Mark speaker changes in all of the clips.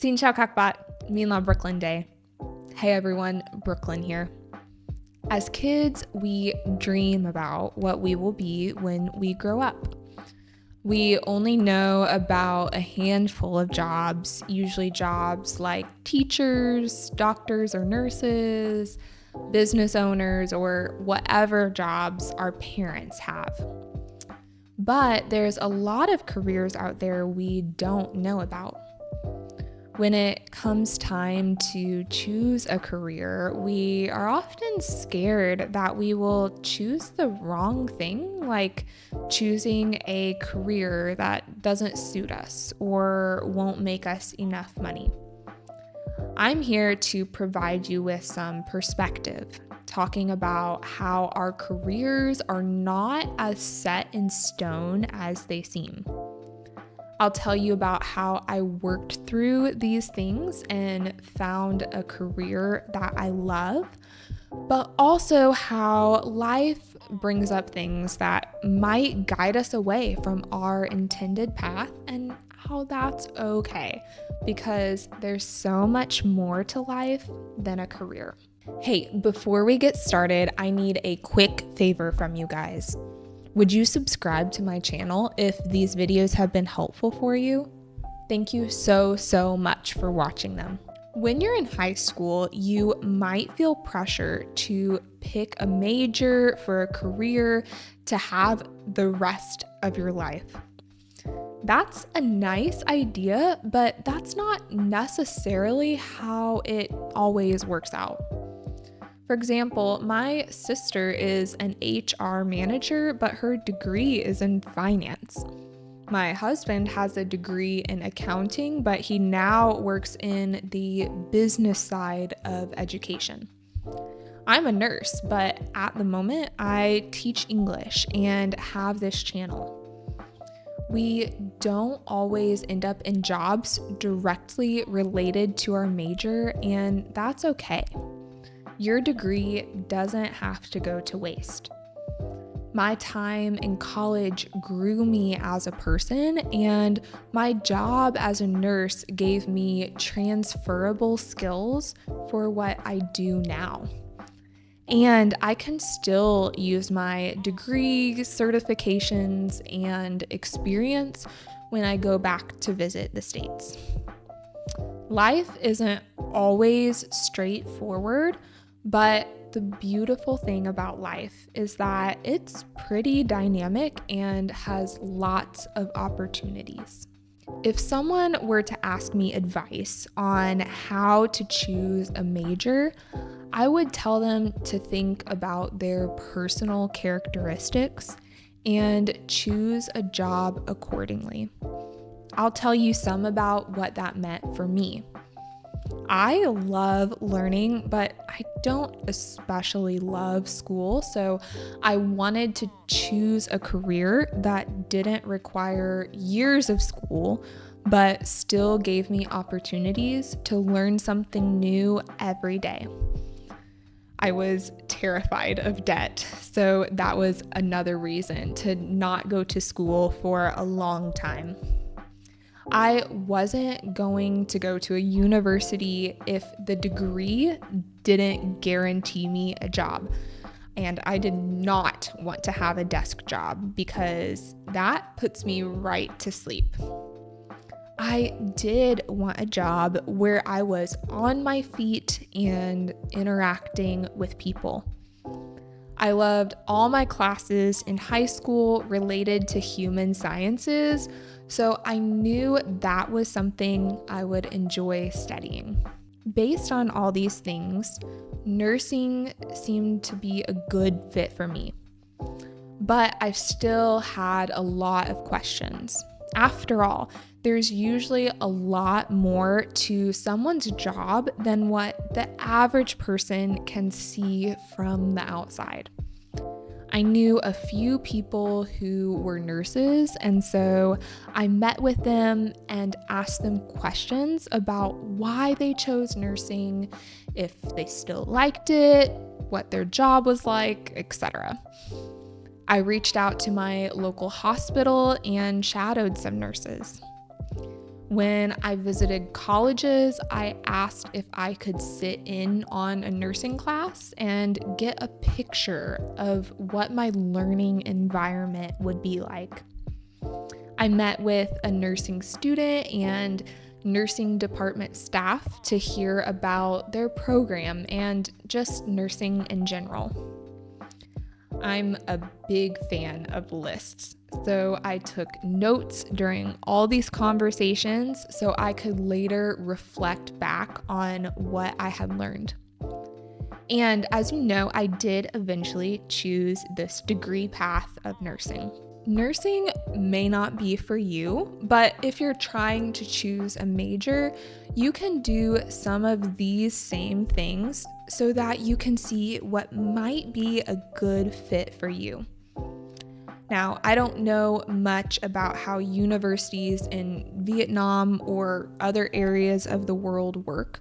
Speaker 1: Xin chào các bạn, mình là Brooklyn Day. Hey everyone, Brooklyn here. As kids, we dream about what we will be when we grow up. We only know about a handful of jobs, usually jobs like teachers, doctors or nurses, business owners, or whatever jobs our parents have. But there's a lot of careers out there we don't know about. When it comes time to choose a career, we are often scared that we will choose the wrong thing, like choosing a career that doesn't suit us or won't make us enough money. I'm here to provide you with some perspective, talking about how our careers are not as set in stone as they seem. I'll tell you about how I worked through these things and found a career that I love, but also how life brings up things that might guide us away from our intended path and how that's okay, because there's so much more to life than a career. Hey, before we get started, I need a quick favor from you guys. Would you subscribe to my channel if these videos have been helpful for you? Thank you so much for watching them. When you're in high school, you might feel pressure to pick a major for a career to have the rest of your life. That's a nice idea, but that's not necessarily how it always works out. For example, my sister is an HR manager, but her degree is in finance. My husband has a degree in accounting, but he now works in the business side of education. I'm a nurse, but at the moment I teach English and have this channel. We don't always end up in jobs directly related to our major, and that's okay. Your degree doesn't have to go to waste. My time in college grew me as a person, and my job as a nurse gave me transferable skills for what I do now. And I can still use my degree, certifications, and experience when I go back to visit the States. Life isn't always straightforward, but the beautiful thing about life is that it's pretty dynamic and has lots of opportunities. If someone were to ask me advice on how to choose a major, I would tell them to think about their personal characteristics and choose a job accordingly. I'll tell you some about what that meant for me. I love learning, but I don't especially love school, so I wanted to choose a career that didn't require years of school, but still gave me opportunities to learn something new every day. I was terrified of debt, so that was another reason to not go to school for a long time. I wasn't going to go to a university if the degree didn't guarantee me a job. And I did not want to have a desk job because that puts me right to sleep. I did want a job where I was on my feet and interacting with people. I loved all my classes in high school related to human sciences, so I knew that was something I would enjoy studying. Based on all these things, nursing seemed to be a good fit for me. But I still had a lot of questions. After all, there's usually a lot more to someone's job than what the average person can see from the outside. I knew a few people who were nurses, and so I met with them and asked them questions about why they chose nursing, if they still liked it, what their job was like, etc. I reached out to my local hospital and shadowed some nurses. When I visited colleges, I asked if I could sit in on a nursing class and get a picture of what my learning environment would be like. I met with a nursing student and nursing department staff to hear about their program and just nursing in general. I'm a big fan of lists, so I took notes during all these conversations so I could later reflect back on what I had learned. And as you know, I did eventually choose this degree path of nursing. Nursing may not be for you, but if you're trying to choose a major, you can do some of these same things so that you can see what might be a good fit for you. Now, I don't know much about how universities in Vietnam or other areas of the world work,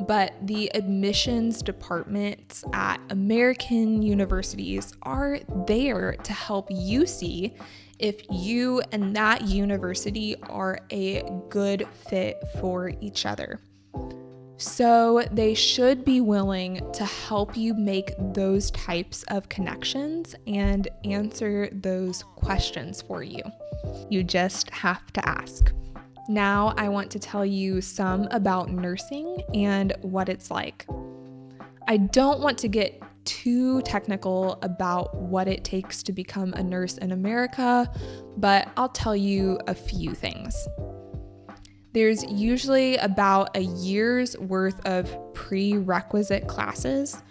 Speaker 1: but the admissions departments at American universities are there to help you see if you and that university are a good fit for each other. So they should be willing to help you make those types of connections and answer those questions for you. You just have to ask. Now I want to tell you some about nursing and what it's like. I don't want to get too technical about what it takes to become a nurse in America, but I'll tell you a few things. There's usually about a year's worth of prerequisite classes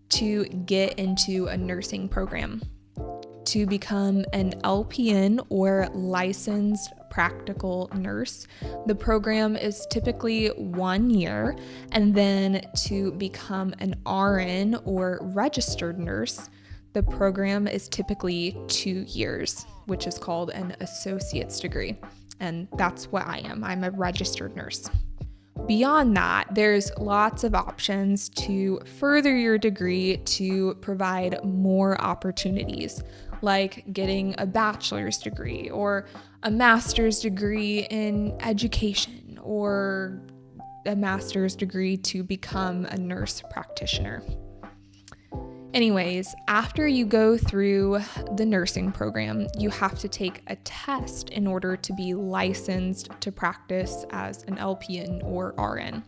Speaker 1: to get into a nursing program. To become an LPN or licensed practical nurse, the program is typically 1 year, and then to become an RN or registered nurse, the program is typically 2 years, which is called an associate's degree. And that's what I am. I'm a registered nurse. Beyond that, there's lots of options to further your degree to provide more opportunities, like getting a bachelor's degree or a master's degree in education or a master's degree to become a nurse practitioner. Anyways, after you go through the nursing program, you have to take a test in order to be licensed to practice as an LPN or RN.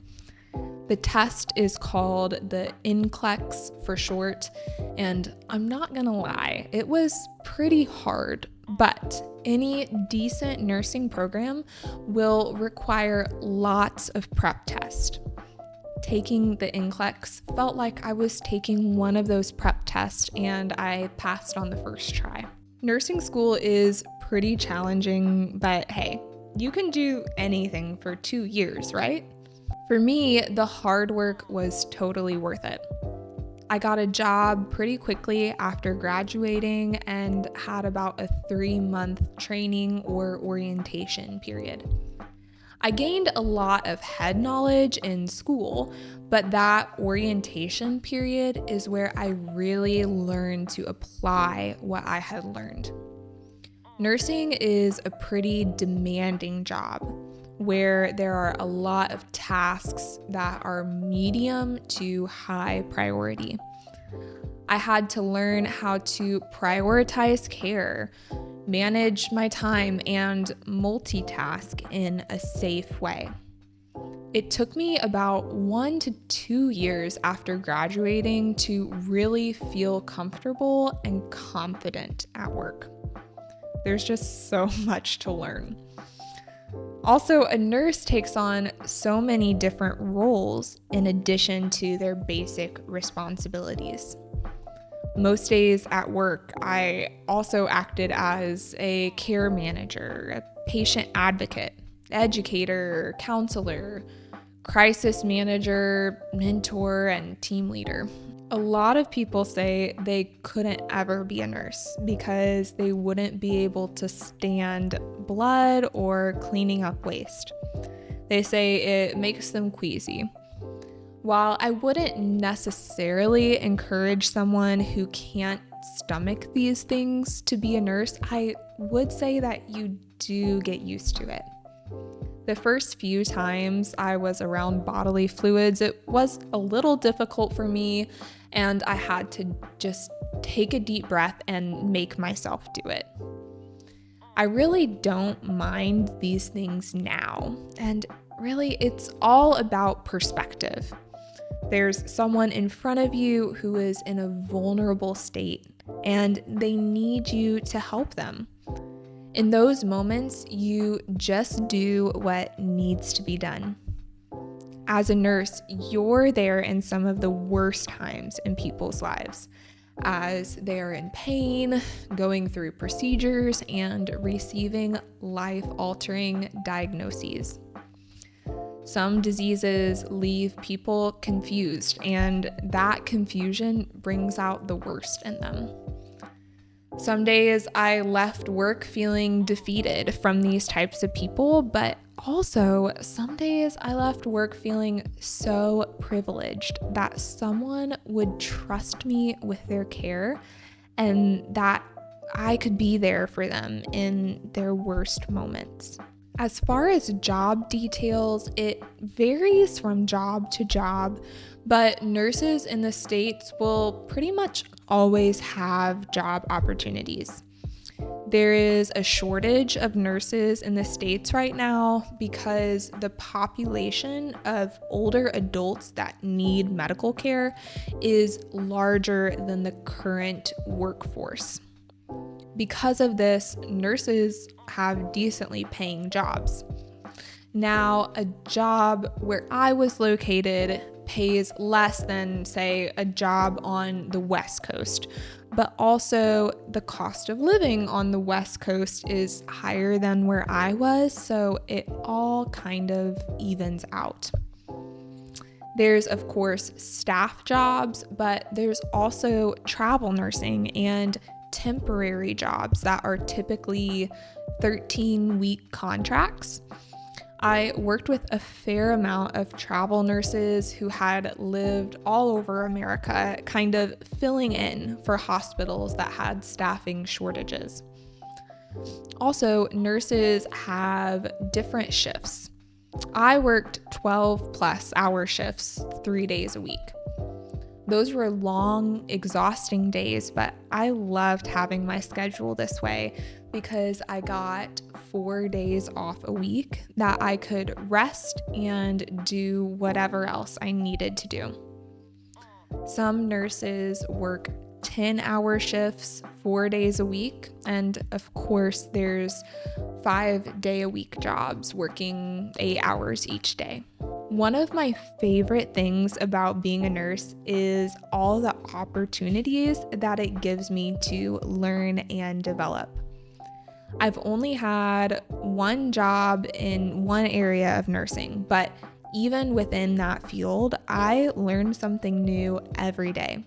Speaker 1: The test is called the NCLEX for short, and I'm not gonna lie, it was pretty hard, but any decent nursing program will require lots of prep tests. Taking the NCLEX felt like I was taking one of those prep tests, and I passed on the first try. Nursing school is pretty challenging, but hey, you can do anything for 2 years, right? For me, the hard work was totally worth it. I got a job pretty quickly after graduating and had about a 3-month training or orientation period. I gained a lot of head knowledge in school, but that orientation period is where I really learned to apply what I had learned. Nursing is a pretty demanding job where there are a lot of tasks that are medium to high priority. I had to learn how to prioritize care, manage my time, and multitask in a safe way. It took me about 1 to 2 years after graduating to really feel comfortable and confident at work. There's just so much to learn. Also, a nurse takes on so many different roles in addition to their basic responsibilities. Most days at work, I also acted as a care manager, a patient advocate, educator, counselor, crisis manager, mentor, and team leader. A lot of people say they couldn't ever be a nurse because they wouldn't be able to stand blood or cleaning up waste. They say it makes them queasy. While I wouldn't necessarily encourage someone who can't stomach these things to be a nurse, I would say that you do get used to it. The first few times I was around bodily fluids, it was a little difficult for me, and I had to just take a deep breath and make myself do it. I really don't mind these things now, and really it's all about perspective. There's someone in front of you who is in a vulnerable state, and they need you to help them. In those moments, you just do what needs to be done. As a nurse, you're there in some of the worst times in people's lives, as they are in pain, going through procedures, and receiving life-altering diagnoses. Some diseases leave people confused, and that confusion brings out the worst in them. Some days I left work feeling defeated from these types of people, but also some days I left work feeling so privileged that someone would trust me with their care and that I could be there for them in their worst moments. As far as job details, it varies from job to job, but nurses in the States will pretty much always have job opportunities. There is a shortage of nurses in the States right now because the population of older adults that need medical care is larger than the current workforce. Because of this, nurses have decently paying jobs. Now, a job where I was located pays less than, say, a job on the West Coast, but also the cost of living on the West Coast is higher than where I was, so it all kind of evens out. There's, of course, staff jobs, but there's also travel nursing and temporary jobs that are typically 13-week contracts. I worked with a fair amount of travel nurses who had lived all over America, kind of filling in for hospitals that had staffing shortages. Also, nurses have different shifts. I worked 12+ hour shifts 3 days a week. Those were long, exhausting days, but I loved having my schedule this way because I got 4 days off a week that I could rest and do whatever else I needed to do. Some nurses work 10-hour shifts 4 days a week, and of course there's 5-day-a-week jobs working 8 hours each day. One of my favorite things about being a nurse is all the opportunities that it gives me to learn and develop. I've only had one job in one area of nursing, but even within that field, I learned something new every day.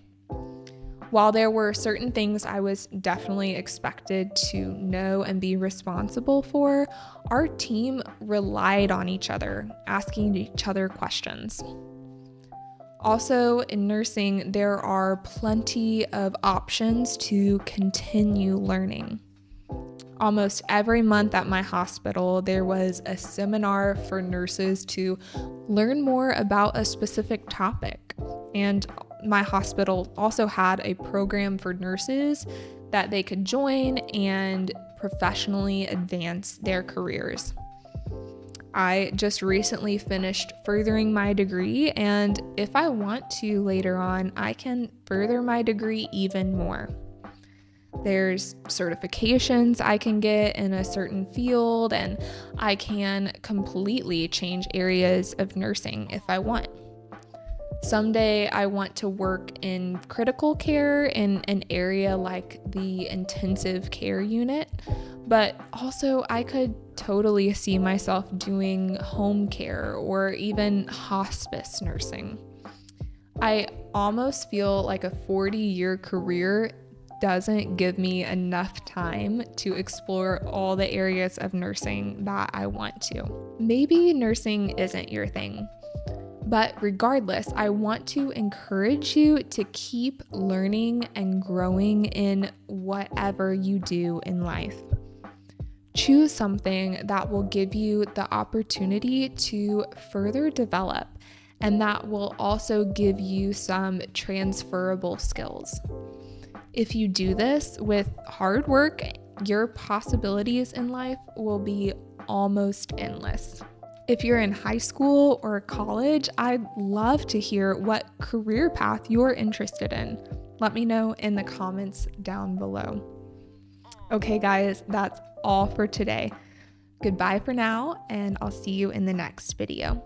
Speaker 1: While there were certain things I was definitely expected to know and be responsible for, our team relied on each other, asking each other questions. Also, in nursing, there are plenty of options to continue learning. Almost every month at my hospital, there was a seminar for nurses to learn more about a specific topic. And my hospital also had a program for nurses that they could join and professionally advance their careers. I just recently finished furthering my degree, and if I want to later on, I can further my degree even more. There's certifications I can get in a certain field, and I can completely change areas of nursing if I want. Someday I want to work in critical care in an area like the intensive care unit, but also I could totally see myself doing home care or even hospice nursing. I almost feel like a 40-year career doesn't give me enough time to explore all the areas of nursing that I want to. Maybe nursing isn't your thing. But regardless, I want to encourage you to keep learning and growing in whatever you do in life. Choose something that will give you the opportunity to further develop and that will also give you some transferable skills. If you do this with hard work, your possibilities in life will be almost endless. If you're in high school or college, I'd love to hear what career path you're interested in. Let me know in the comments down below. Okay, guys, that's all for today. Goodbye for now, and I'll see you in the next video.